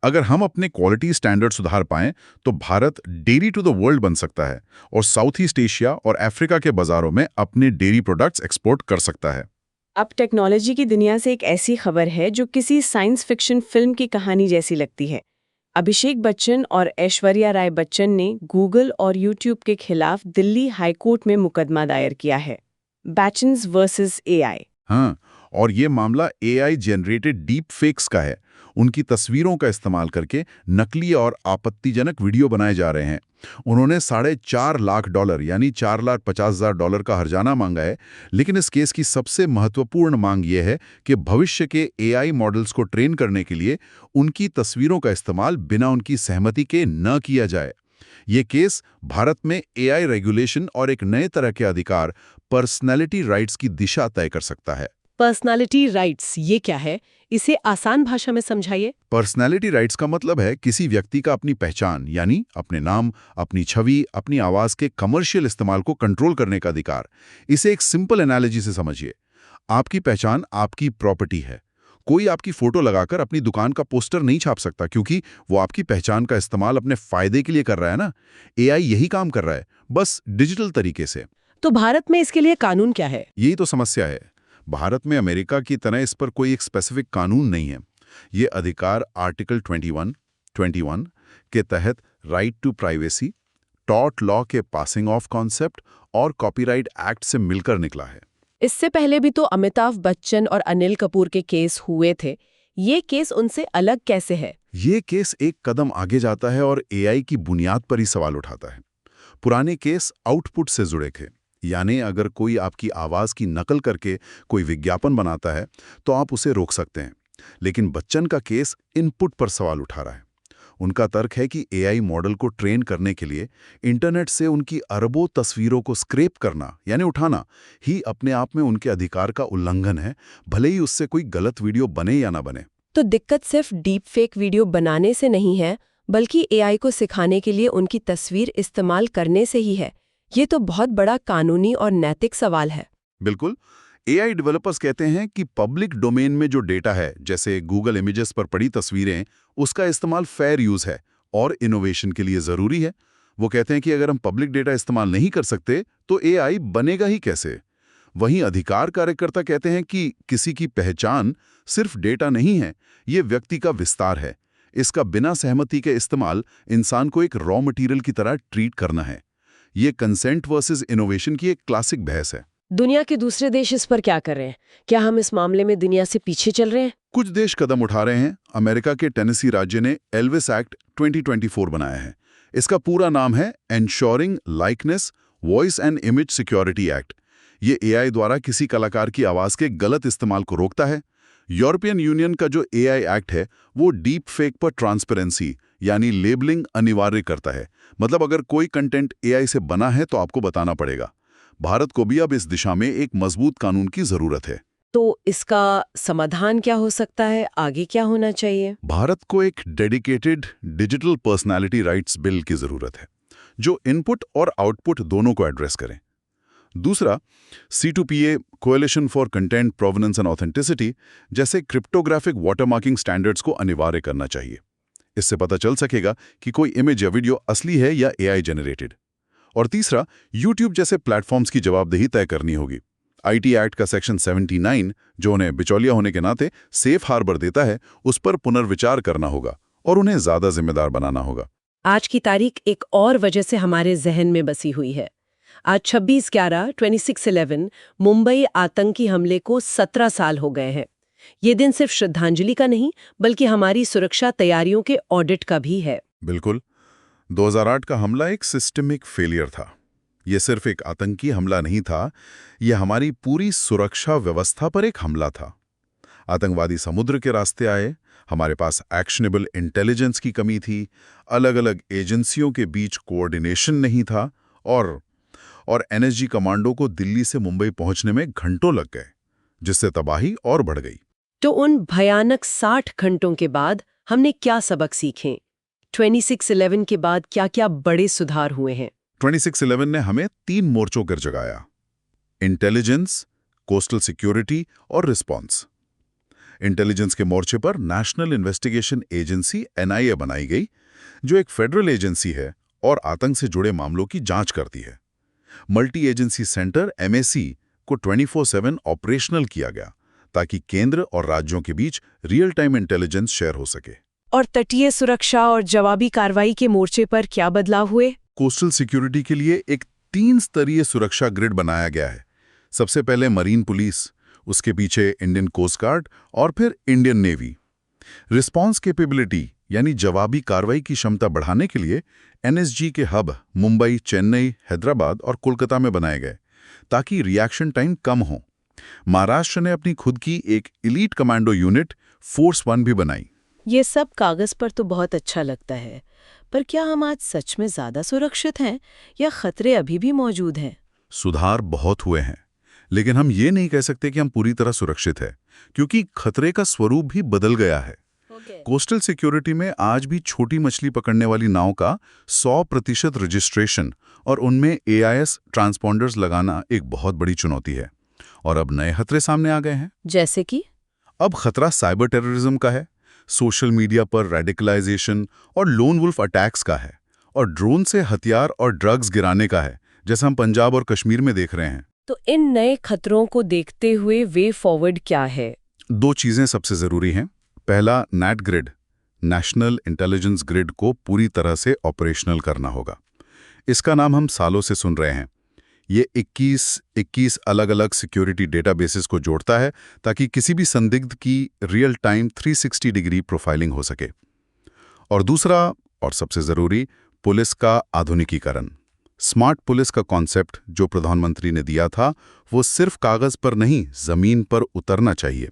अगर हम अपने क्वालिटी स्टैंडर्ड सुधार पाएं तो Bharat dairy to the world बन सकता है और साउथ ईस्ट एशिया और अफ्रीका के बाजारों में अपने डेयरी प्रोडक्ट्स एक्सपोर्ट कर सकता है। अब टेक्नोलॉजी की दुनिया से एक ऐसी खबर है जो किसी साइंस फिक्शन फिल्म की कहानी जैसी लगती है। अभिषेक बच्चन और ऐश्वर्या राय बच्चन ने गूगल और यूट्यूब के खिलाफ दिल्ली हाईकोर्ट में मुकदमा दायर किया है, बच्चन्स वर्सेस AI। हाँ, और ये मामला AI जनरेटेड डीप फेक्स का है। उनकी तस्वीरों का इस्तेमाल करके नकली और आपत्तिजनक वीडियो बनाए जा रहे हैं। उन्होंने $4.5 लाख यानी $4,50,000 का हर्जाना मांगा है। लेकिन इस केस की सबसे महत्वपूर्ण मांग यह है कि भविष्य के AI मॉडल्स को ट्रेन करने के लिए उनकी तस्वीरों का इस्तेमाल बिना उनकी सहमति के न किया जाए। ये केस भारत में AI रेगुलेशन और एक नए तरह के अधिकार, पर्सनैलिटी राइट्स की दिशा तय कर सकता है। पर्सनालिटी राइट्स ये क्या है? इसे आसान भाषा में समझाइए। पर्सनैलिटी राइट्स का मतलब है किसी व्यक्ति का अपनी पहचान यानी अपने नाम, अपनी छवि, अपनी आवाज के कमर्शियल इस्तेमाल को कंट्रोल करने का अधिकार। इसे एक सिंपल एनालॉजी से समझिए। आपकी पहचान आपकी प्रॉपर्टी है। कोई आपकी फोटो लगाकर अपनी दुकान का पोस्टर नहीं छाप सकता, क्योंकि वो आपकी पहचान का इस्तेमाल अपने फायदे के लिए कर रहा है ना। AI यही काम कर रहा है, बस डिजिटल तरीके से। तो भारत में इसके लिए कानून क्या है? यही तो समस्या है। भारत में अमेरिका की तरह इस पर कोई एक स्पेसिफिक कानून नहीं है। ये अधिकार आर्टिकल 21 के तहत right to privacy, tort law के पासिंग ऑफ कॉन्सेप्ट और कॉपीराइट एक्ट से मिलकर निकला है। इससे पहले भी तो अमिताभ बच्चन और अनिल कपूर के केस हुए थे। ये केस उनसे अलग कैसे है? ये केस एक कदम आगे जाता है और AI की बुनियाद पर ही सवाल उठाता है। पुराने केस आउटपुट से जुड़े थे, यानी अगर कोई आपकी आवाज की नकल करके कोई विज्ञापन बनाता है तो आप उसे रोक सकते हैं। लेकिन बच्चन का केस इनपुट पर सवाल उठा रहा है। उनका तर्क है कि एआई मॉडल को ट्रेन करने के लिए इंटरनेट से उनकी अरबों तस्वीरों को स्क्रैप करना यानी उठाना ही अपने आप में उनके अधिकार का उल्लंघन है, भले ही उससे कोई गलत वीडियो बने या ना बने। तो दिक्कत सिर्फ डीप फेक वीडियो बनाने से नहीं है, बल्कि एआई को सिखाने के लिए उनकी तस्वीर इस्तेमाल करने से ही है। ये तो बहुत बड़ा कानूनी और नैतिक सवाल है। बिल्कुल। एआई डेवलपर्स कहते हैं कि पब्लिक डोमेन में जो डेटा है, जैसे गूगल इमेजेस पर पड़ी तस्वीरें, उसका इस्तेमाल फेयर यूज है और इनोवेशन के लिए जरूरी है। वो कहते हैं कि अगर हम पब्लिक डेटा इस्तेमाल नहीं कर सकते तो एआई बनेगा ही कैसे। वहीं अधिकार कार्यकर्ता कहते हैं कि किसी की पहचान सिर्फ डेटा नहीं है, ये व्यक्ति का विस्तार है। इसका बिना सहमति के इस्तेमाल इंसान को एक रॉ मटेरियल की तरह ट्रीट करना है। ये कंसेंट वर्सेस इनोवेशन की एक क्लासिक बहस है। दुनिया के दूसरे देश इस पर क्या कर रहे हैं? क्या हम इस मामले में दुनिया से पीछे चल रहे हैं? कुछ देश कदम उठा रहे हैं। अमेरिका के टेनेसी राज्य ने एल्विस एक्ट 2024 बनाया है। इसका पूरा नाम है ensuring likeness voice and image security act. ये एआई द्वारा किसी कलाकार की आवाज के गलत इस्तेमाल को रोकता है। यूरोपियन यूनियन का जो एआई एक्ट है वो डीप फेक पर ट्रांसपेरेंसी यानी लेबलिंग अनिवार्य करता है। मतलब अगर कोई कंटेंट एआई से बना है तो आपको बताना पड़ेगा। भारत को भी अब इस दिशा में एक मजबूत कानून की जरूरत है। तो इसका समाधान क्या हो सकता है? आगे क्या होना चाहिए? भारत को एक dedicated digital personality rights bill की जरूरत है जो इनपुट और आउटपुट दोनों को एड्रेस करें। दूसरा, C2PA coalition for content provenance and authenticity जैसे क्रिप्टोग्राफिक वाटरमार्किंग स्टैंडर्ड्स को अनिवार्य करना चाहिए। इससे पता चल सकेगा कि कोई इमेज या वीडियो असली है या एआई जनरेटेड। और तीसरा, YouTube जैसे प्लेटफॉर्म्स की जवाबदेही तय करनी होगी। IT एक्ट का सेक्शन 79 जो उन्हें बिचौलिया होने के नाते सेफ हार्बर देता है, उस पर पुनर्विचार करना होगा और उन्हें ज्यादा जिम्मेदार बनाना होगा। आज की तारीख एक और वजह से हमारे जहन में बसी हुई है। आज 26/11/26/11 मुंबई आतंकी हमले को 17 साल हो गए हैं। ये दिन सिर्फ श्रद्धांजलि का नहीं, बल्कि हमारी सुरक्षा तैयारियों के ऑडिट का भी है। बिल्कुल। 2008 का हमला एक सिस्टमिक फेलियर था। यह सिर्फ एक आतंकी हमला नहीं था, यह हमारी पूरी सुरक्षा व्यवस्था पर एक हमला था। आतंकवादी समुद्र के रास्ते आए, हमारे पास एक्शनेबल इंटेलिजेंस की कमी थी, अलग अलग एजेंसियों के बीच कोऑर्डिनेशन नहीं था और NSG कमांडो को दिल्ली से मुंबई पहुंचने में घंटों लग गए, जिससे तबाही और बढ़ गई। तो उन भयानक 60 घंटों के बाद हमने क्या सबक सीखे? 26/11 के बाद क्या-क्या बड़े सुधार हुए हैं? 26/11 ने हमें 3 मोर्चों पर जगाया: इंटेलिजेंस, कोस्टल सिक्योरिटी और रिस्पॉन्स। इंटेलिजेंस के मोर्चे पर नेशनल इन्वेस्टिगेशन एजेंसी NIA बनाई गई, जो एक फेडरल एजेंसी है और आतंक से जुड़े मामलों की जांच करती है। मल्टी एजेंसी सेंटर MAC को 24/7 ऑपरेशनल किया गया ताकि केंद्र और राज्यों के बीच रियल टाइम इंटेलिजेंस शेयर हो सके। और तटीय सुरक्षा और जवाबी कार्रवाई के मोर्चे पर क्या बदलाव हुए? कोस्टल सिक्योरिटी के लिए एक 3 स्तरीय सुरक्षा ग्रिड बनाया गया है। सबसे पहले मरीन पुलिस, उसके पीछे इंडियन कोस्ट गार्ड और फिर इंडियन नेवी। रिस्पॉन्स कैपेबिलिटी यानी जवाबी कार्रवाई की क्षमता बढ़ाने के लिए NSG के हब मुंबई, चेन्नई, हैदराबाद और कोलकाता में बनाए गए ताकि रिएक्शन टाइम कम हो। महाराष्ट्र ने अपनी खुद की एक एलीट कमांडो यूनिट फोर्स 1 भी बनाई। ये सब कागज पर तो बहुत अच्छा लगता है, पर क्या हम आज सच में ज्यादा सुरक्षित हैं या खतरे अभी भी मौजूद हैं? सुधार बहुत हुए हैं, लेकिन हम ये नहीं कह सकते कि हम पूरी तरह सुरक्षित हैं, क्योंकि खतरे का स्वरूप भी बदल गया है। कोस्टल सिक्योरिटी में आज भी छोटी मछली पकड़ने वाली नाव का 100% रजिस्ट्रेशन और उनमें AIS ट्रांसपॉन्डर्स लगाना एक बहुत बड़ी चुनौती है। और अब नए खतरे सामने आ गए हैं। जैसे कि अब खतरा साइबर टेररिज्म का है, सोशल मीडिया पर रेडिकलाइजेशन और लोन वुल्फ अटैक्स का है, और ड्रोन से हथियार और ड्रग्स गिराने का है, जैसा हम पंजाब और कश्मीर में देख रहे हैं। तो इन नए खतरों को देखते हुए वे फॉरवर्ड क्या है? 2 चीजें सबसे जरूरी हैं। पहला, net grid, national intelligence grid को पूरी तरह से ऑपरेशनल करना होगा। इसका नाम हम सालों से सुन रहे हैं। ये 21 अलग-अलग सिक्योरिटी डेटाबेसेस को जोड़ता है ताकि किसी भी संदिग्ध की रियल टाइम 360 डिग्री प्रोफाइलिंग हो सके। और दूसरा और सबसे जरूरी, पुलिस का आधुनिकीकरण। स्मार्ट पुलिस का कॉन्सेप्ट जो प्रधानमंत्री ने दिया था, वो सिर्फ कागज पर नहीं, जमीन पर उतरना चाहिए।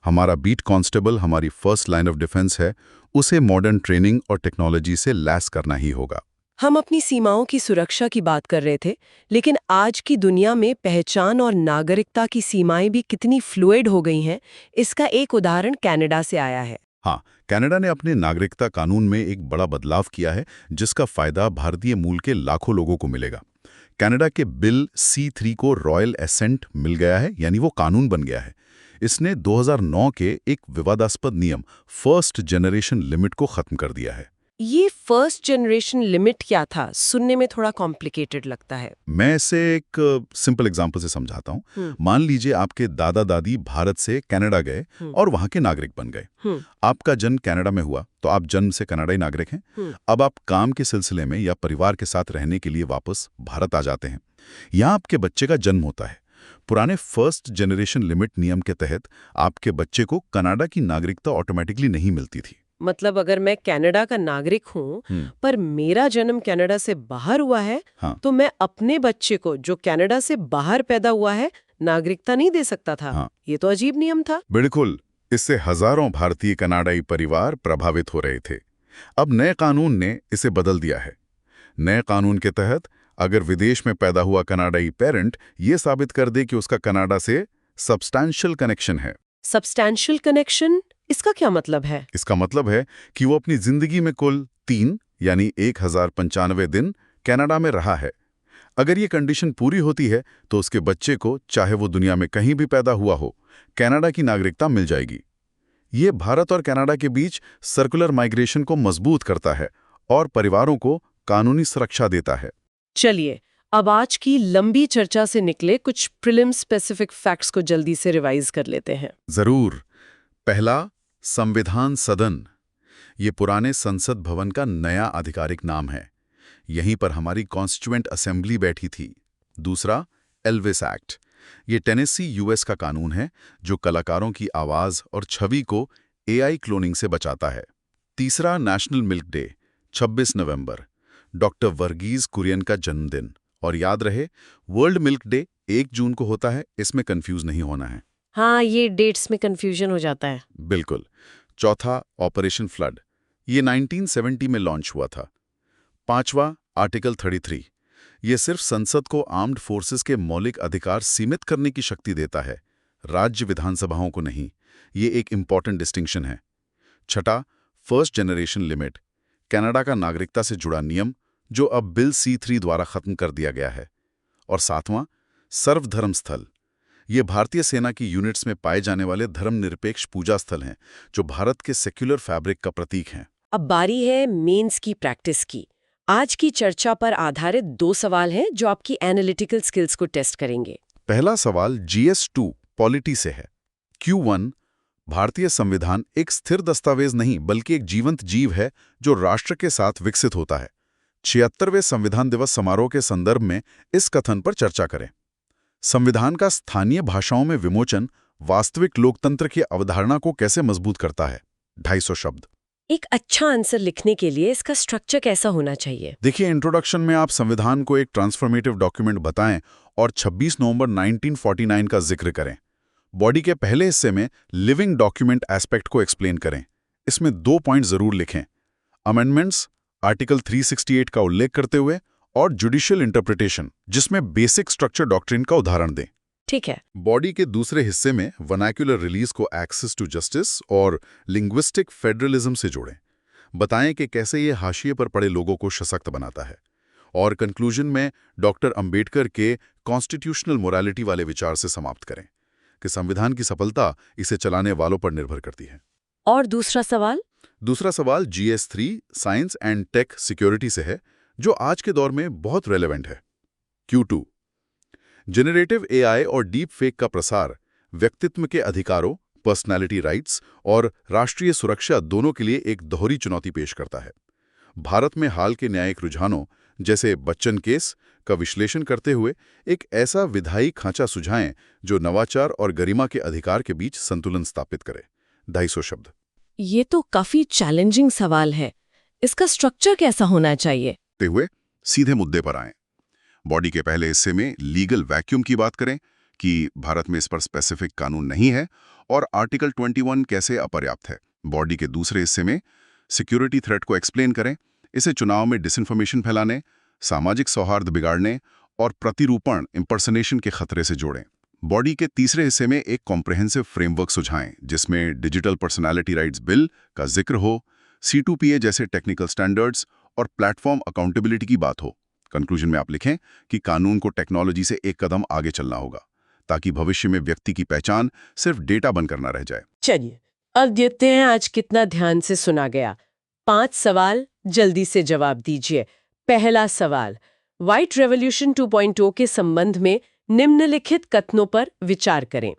हमारा बीट कांस्टेबल हमारी फर्स्ट लाइन ऑफ डिफेंस है, उसे मॉडर्न ट्रेनिंग और टेक्नोलॉजी से लैस करना ही होगा। हम अपनी सीमाओं की सुरक्षा की बात कर रहे थे, लेकिन आज की दुनिया में पहचान और नागरिकता की सीमाएं भी कितनी फ्लूइड हो गई हैं, इसका एक उदाहरण कनाडा से आया है। हाँ, कनाडा ने अपने नागरिकता कानून में एक बड़ा बदलाव किया है, जिसका फायदा भारतीय मूल के लाखों लोगों को मिलेगा। कनाडा के बिल C3 को रॉयल एसेंट मिल गया है, यानी वो कानून बन गया है। इसने 2009 के एक विवादास्पद नियम फर्स्ट जनरेशन लिमिट को खत्म कर दिया है। ये फर्स्ट जनरेशन लिमिट क्या था? सुनने में थोड़ा कॉम्प्लिकेटेड लगता है। मैं इसे एक सिंपल एग्जांपल से समझाता हूँ। मान लीजिए आपके दादा दादी भारत से कनाडा गए और वहां के नागरिक बन गए। आपका जन्म कनाडा में हुआ तो आप जन्म से कनाडाई नागरिक हैं। अब आप काम के सिलसिले में या परिवार के साथ रहने के लिए वापस भारत आ जाते हैं। यहाँ आपके बच्चे का जन्म होता है। पुराने फर्स्ट जनरेशन लिमिट नियम के तहत आपके बच्चे को कनाडा की नागरिकता ऑटोमेटिकली नहीं मिलती थी। मतलब अगर मैं कनाडा का नागरिक हूँ पर मेरा जन्म कनाडा से बाहर हुआ है, तो मैं अपने बच्चे को जो कनाडा से बाहर पैदा हुआ है नागरिकता नहीं दे सकता था। ये तो अजीब नियम था। बिल्कुल, इससे हजारों भारतीय कनाडाई परिवार प्रभावित हो रहे थे। अब नए कानून ने इसे बदल दिया है। नए कानून के तहत अगर विदेश में पैदा हुआ कनाडाई पेरेंट ये साबित कर दे कि उसका कनाडा से सब्सटैंशियल कनेक्शन है। सब्सटैंशियल कनेक्शन, इसका क्या मतलब है? इसका मतलब है कि वो अपनी जिंदगी में कुल 3 यानी 1095 दिन कनाडा में रहा है। अगर ये कंडीशन पूरी होती है तो उसके बच्चे को, चाहे वो दुनिया में कहीं भी पैदा हुआ हो, कनाडा की नागरिकता मिल जाएगी। ये भारत और कनाडा के बीच सर्कुलर माइग्रेशन को मजबूत करता है और परिवारों को कानूनी सुरक्षा देता है। चलिए, अब आज की लंबी चर्चा से निकले कुछ प्रीलिम स्पेसिफिक फैक्ट्स को जल्दी से रिवाइज कर लेते हैं। जरूर। पहला, संविधान सदन। ये पुराने संसद भवन का नया आधिकारिक नाम है। यहीं पर हमारी कॉन्स्टिट्यूएंट असेंबली बैठी थी। दूसरा, एल्विस एक्ट। ये टेनेसी यूएस का कानून है जो कलाकारों की आवाज और छवि को AI क्लोनिंग से बचाता है। तीसरा, नेशनल मिल्क डे, 26 नवंबर, डॉक्टर वर्गीज कुरियन का जन्मदिन। और याद रहे, वर्ल्ड मिल्क डे 1 जून को होता है, इसमें कंफ्यूज नहीं होना है। हाँ, ये डेट्स में कंफ्यूजन हो जाता है। बिल्कुल। चौथा, ऑपरेशन फ्लड। ये 1970 में लॉन्च हुआ था। पांचवा, आर्टिकल 33। ये सिर्फ संसद को आर्म्ड फोर्सेस के मौलिक अधिकार सीमित करने की शक्ति देता है, राज्य विधानसभाओं को नहीं। ये एक इंपॉर्टेंट डिस्टिंक्शन है। छठा, फर्स्ट जनरेशन लिमिट, कनाडा का नागरिकता से जुड़ा नियम जो अब बिल C3 द्वारा खत्म कर दिया गया है। और सातवां, सर्वधर्म स्थल। ये भारतीय सेना की यूनिट्स में पाए जाने वाले धर्मनिरपेक्ष पूजा स्थल हैं जो भारत के सेक्युलर फैब्रिक का प्रतीक हैं। अब बारी है मेंस की प्रैक्टिस की। आज की चर्चा पर आधारित 2 सवाल हैं जो आपकी एनालिटिकल स्किल्स को टेस्ट करेंगे। पहला सवाल GS2 पॉलिटी से है। Q1, भारतीय संविधान एक स्थिर दस्तावेज नहीं बल्कि एक जीवंत जीव है जो राष्ट्र के साथ विकसित होता है। 76वें संविधान दिवस समारोह के संदर्भ में इस कथन पर चर्चा करें। संविधान का स्थानीय भाषाओं में विमोचन वास्तविक लोकतंत्र की अवधारणा को कैसे मजबूत करता है? 250 शब्द। एक अच्छा आंसर लिखने के लिए इसका स्ट्रक्चर कैसा होना चाहिए? देखिए, इंट्रोडक्शन में आप संविधान को एक ट्रांसफॉर्मेटिव डॉक्यूमेंट बताएं और 26 नवंबर 1949 का जिक्र करें। बॉडी के पहले हिस्से में लिविंग डॉक्यूमेंट एस्पेक्ट को एक्सप्लेन करें। इसमें 2 पॉइंट जरूर लिखें। अमेंडमेंट्स, आर्टिकल 368 का उल्लेख करते हुए, और जुडिशियल इंटरप्रिटेशन, जिसमें बेसिक स्ट्रक्चर डॉक्ट्रिन का उदाहरण दें। ठीक है। बॉडी के दूसरे हिस्से में वर्नाक्युलर रिलीज को एक्सेस टू जस्टिस और लिंग्विस्टिक फेडरलिज्म से जोड़ें। बताएं कि कैसे ये हाशिए पर पड़े लोगों को सशक्त बनाता है। और कंक्लूजन में डॉक्टर अंबेडकर के कॉन्स्टिट्यूशनल मोरालिटी वाले विचार से समाप्त करें कि संविधान की सफलता इसे चलाने वालों पर निर्भर करती है। और दूसरा सवाल? दूसरा सवाल GS3 science and take security से है, जो आज के दौर में बहुत रेलेवेंट है। Q2, जेनरेटिव AI और डीप फेक का प्रसार व्यक्तित्व के अधिकारों, पर्सनैलिटी राइट्स और राष्ट्रीय सुरक्षा दोनों के लिए एक दोहरी चुनौती पेश करता है। भारत में हाल के न्यायिक रुझानों जैसे बच्चन केस का विश्लेषण करते हुए एक ऐसा विधायी खांचा सुझाएं जो नवाचार और गरिमा के अधिकार के बीच संतुलन स्थापित करे। 250 शब्द। ये तो काफी चैलेंजिंग सवाल है। इसका स्ट्रक्चर कैसा होना चाहिए? हुए सीधे मुद्दे पर आएं। बॉडी के पहले हिस्से में लीगल वैक्यूम की बात करें कि भारत में इस पर स्पेसिफिक कानून नहीं है और आर्टिकल 21 कैसे अपर्याप्त है। बॉडी के दूसरे हिस्से में सिक्योरिटी थ्रेट को एक्सप्लेन करें, इसे चुनाव में डिसइंफॉर्मेशन फैलाने, सामाजिक सौहार्द बिगाड़ने और प्रतिरूपण इंपर्सनेशन के खतरे से जोड़ें। बॉडी के तीसरे हिस्से में एक कॉम्प्रिहेंसिव फ्रेमवर्क सुझाएं, जिसमें डिजिटल पर्सनालिटी राइट्स बिल का जिक्र हो, C2PA जैसे टेक्निकल स्टैंडर्ड्स और प्लेटफॉर्म अकाउंटेबिलिटी की बात हो। कंक्लूजन में आप लिखें कि कानून को टेक्नोलॉजी से एक कदम आगे चलना होगा, ताकि भविष्य में व्यक्ति की पहचान सिर्फ डेटा बनकर ना रह जाए। चलिए अब देखते हैं आज कितना ध्यान से सुना गया। 5 सवाल जल्दी से जवाब दीजिए। पहला सवाल, व्हाइट रेवोल्यूशन 2.0 के संबंध में निम्नलिखित कथनों पर विचार करें।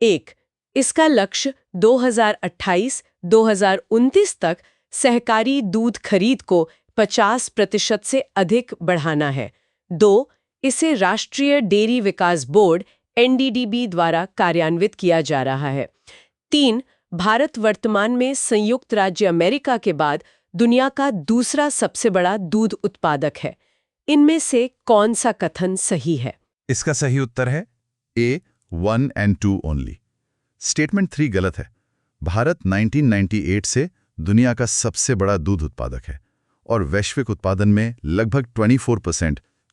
1. इसका लक्ष्य 2028-2029 तक सहकारी दूध खरीद को 50% से अधिक बढ़ाना है। 2. इसे राष्ट्रीय डेयरी विकास बोर्ड NDDB द्वारा कार्यान्वित किया जा रहा है। 3. भारत वर्तमान में संयुक्त राज्य अमेरिका के बाद दुनिया का दूसरा सबसे बड़ा दूध उत्पादक है। इनमें से कौन सा कथन सही है? इसका सही उत्तर है A, 1 and 2 ओनली। स्टेटमेंट 3 गलत है। भारत 1998 से दुनिया का सबसे बड़ा दूध उत्पादक है और वैश्विक उत्पादन में लगभग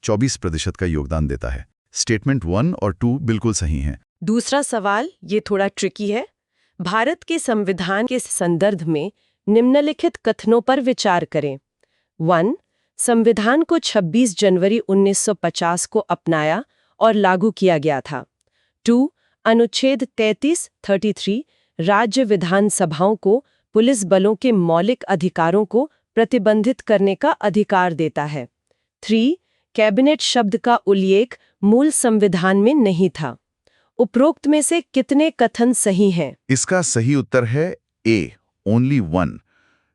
24% का योगदान देता है। स्टेटमेंट 1 और 2 बिल्कुल सही हैं। दूसरा सवाल ये थोड़ा ट्रिकी है। भारत के संविधान के संदर्भ में निम्नलिखित कथनों पर विचार करें। 1. संविधान को 26 जनवरी 1950 को अपनाया और लागू किया गया था। 2. अनुच्छेद 33 राज्य विधानसभाओं को पुलिस बलों के मौलिक अधिकारों को प्रतिबंधित करने का अधिकार देता है। 3. कैबिनेट शब्द का उल्लेख मूल संविधान में नहीं था। उपरोक्त में से कितने कथन सही हैं? इसका सही उत्तर है A, ओनली 1।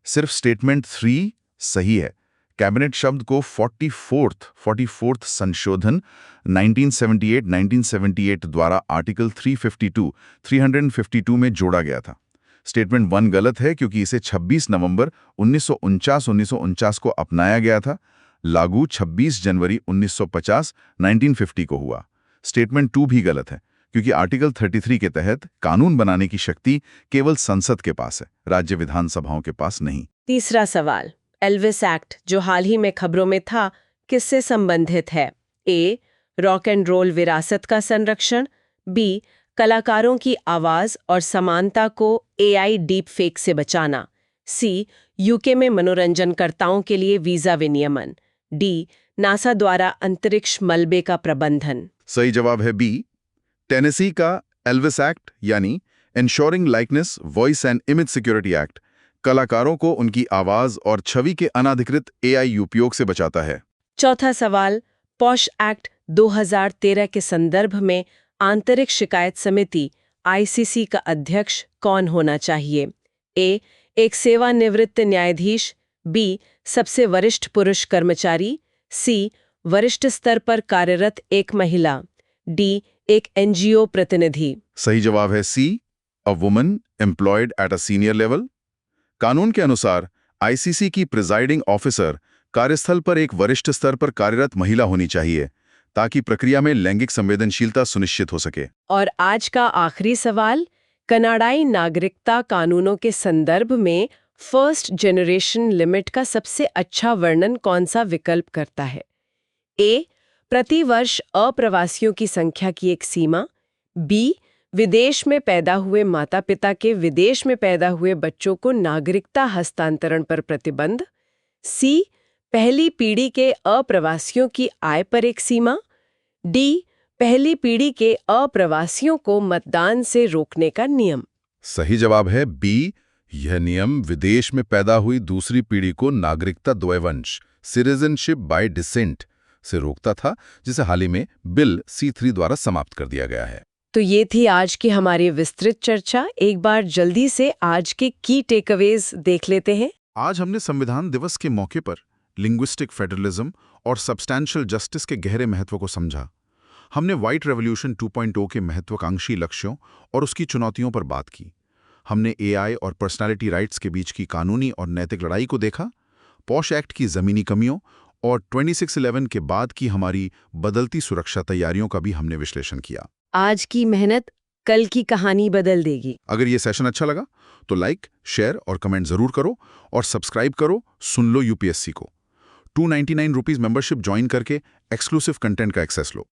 सिर्फ स्टेटमेंट 3 सही है। कैबिनेट शब्द को 44th संशोधन 1978 द्वारा आर्टिकल 352 में जोड़ा गया था। स्टेटमेंट 1 गलत है क्योंकि इसे 26 नवंबर 1949 को अपनाया गया था। लागू 26 जनवरी 1950 को हुआ। स्टेटमेंट 2 भी गलत है क्योंकि आर्टिकल 33 के तहत कानून बनाने की शक्ति केवल संसद के पास है, राज्य विधानसभाओं के पास नहीं। तीसरा सवाल, एल्विस एक्ट जो हाल ही में खबरों में था, किससे संबंधित है? A. रॉक एंड रोल विरासत का संरक्षण। B. कलाकारों की आवाज और समानता को AI डीप फेक से बचाना। C. UK में मनोरंजनकर्ताओं के लिए वीजा विनियमन। D. नासा द्वारा अंतरिक्ष मलबे का प्रबंधन। सही जवाब है B, टेनेसी का एल्विस एक्ट यानी ensuring likeness, voice and image security act कलाकारों को उनकी आवाज और छवि के अनाधिकृत AI उपयोग से बचाता है। चौथा सवाल, पॉश एक्ट 2013 के संदर्भ में आंतरिक शिकायत समिति ICC का अध्यक्ष कौन होना चाहिए? A. एक सेवानिवृत्त न्यायाधीश। B. सबसे वरिष्ठ पुरुष कर्मचारी। C. वरिष्ठ स्तर पर कार्यरत एक महिला। D. एक NGO प्रतिनिधि। सही जवाब है C, a woman employed at a senior level. कानून के अनुसार ICC की प्रिजाइडिंग ऑफिसर कार्यस्थल पर एक वरिष्ठ स्तर पर कार्यरत महिला होनी चाहिए ताकि प्रक्रिया में लैंगिक संवेदनशीलता सुनिश्चित हो सके। और आज का आखिरी सवाल, कनाडाई नागरिकता कानूनों के संदर्भ में फर्स्ट जनरेशन लिमिट का सबसे अच्छा वर्णन कौन सा विकल्प करता है? A. प्रति वर्ष अप्रवासियों की संख्या की एक सीमा। B. विदेश में पैदा हुए माता-पिता के विदेश में पैदा हुए बच्चों को नागरिकता हस्तांतरण पर प्रतिबंध। C. पहली पीढ़ी के अप्रवासियों की आय पर एक सीमा। D. पहली पीढ़ी के अप्रवासियों को मतदान से रोकने का नियम। सही जवाब है B, यह नियम विदेश में पैदा हुई दूसरी पीढ़ी को नागरिकता द्वैवंश सिटीजनशिप बाय डिसेंट से रोकता था, जिसे हाल ही में बिल C3 द्वारा समाप्त कर दिया गया है। तो ये थी आज की हमारी विस्तृत चर्चा। एक बार जल्दी से आज के की टेकअवेज देख लेते हैं। आज हमने संविधान दिवस के मौके पर लिंग्विस्टिक फेडरलिज्म और सब्सटैंशियल जस्टिस के गहरे महत्व को समझा। हमने व्हाइट रेवोल्यूशन 2.0 के महत्वाकांक्षी लक्ष्यों और उसकी चुनौतियों पर बात की। हमने AI और पर्सनालिटी राइट्स के बीच की कानूनी और नैतिक लड़ाई को देखा, पॉश एक्ट की ज़मीनी कमियों और 2611 के बाद की हमारी बदलती सुरक्षा तैयारियों का भी हमने विश्लेषण किया। आज की मेहनत कल की कहानी बदल देगी। अगर ये सेशन अच्छा लगा तो लाइक, शेयर और कमेंट जरूर करो और सब्सक्राइब करो सुन लो यूपीएससी को। 299 रुपीज मेंबरशिप ज्वाइन करके एक्सक्लूसिव कंटेंट का एक्सेस लो।